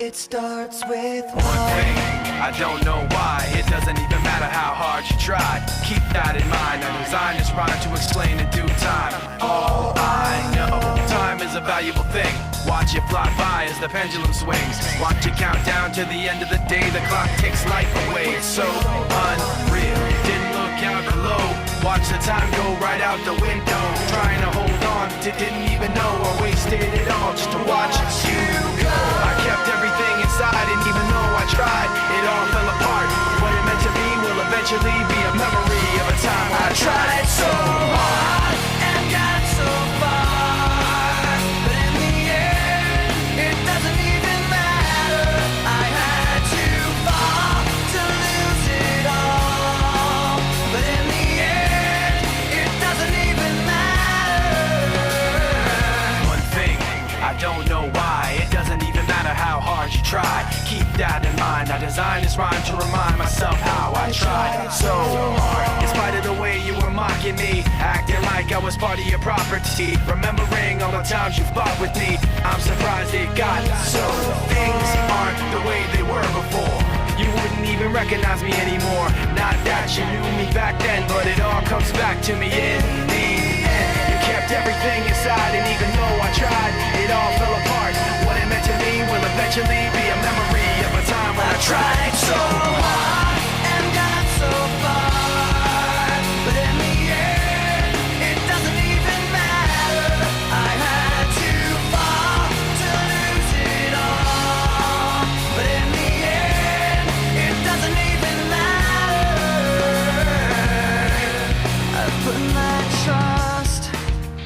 It starts with one thing. I don't know why. It doesn't even matter how hard you try. Keep that in mind. I designed this rhyme to explain in due time. All I know, time is a valuable thing. Watch it fly by as the pendulum swings. Watch it count down to the end of the day. The clock takes life away. It's so unreal. Didn't look out below. Watch the time go right out the window. Trying to hold on to didn't even know I wasted it all just to watch you go. I kept everything inside, and even though I tried, it all fell apart. What it meant to be will eventually be a memory of a time I tried so hard and got so far, but in the end, it doesn't even matter. I had to fall to lose it all, but in the end, it doesn't even matter. One thing, I don't know why. It doesn't even matter how hard you try. Keep that in mind. I designed this rhyme to remind myself how I tried so hard. In spite of the way you were mocking me, acting like I was part of your property, remembering all the times you fought with me, I'm surprised it got so. Things aren't the way they were before. You wouldn't even recognize me anymore. Not that you knew me back then, but it all comes back to me in the end. You kept everything inside, and even though I tried, it all fell apart. What it meant to me will eventually be a memory of a time when I tried so hard and got so far, but in the end, it doesn't even matter. I had to fall to lose it all, but in the end, it doesn't even matter. I've put my trust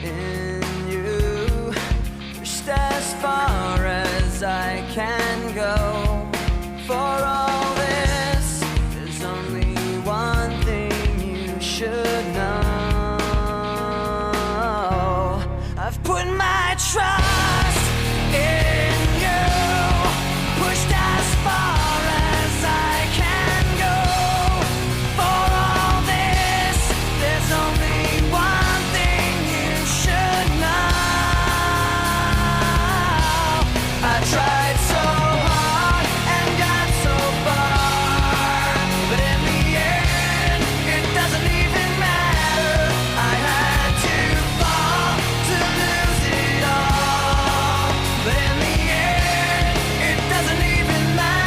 in you, pushed as far as I can go. For all this, there's only one thing you should know. I've put my trust in you, pushed as far as I can go. For all this, there's only one thing you should know. I tried so hard and got so far, but in the end, it doesn't even matter. I had to fall to lose it all, but in the end, it doesn't even matter.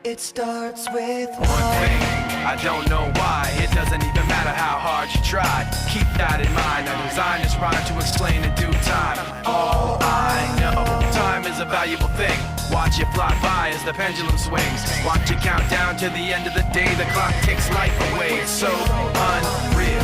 It starts with One thing, I don't know why. It doesn't even matter how hard you try. Keep that in mind. I designed this rhyme to explain in due time. All I know, time is a valuable thing. Watch it fly by as the pendulum swings. Watch it count down to the end of the day. The clock takes life away. It's so unreal.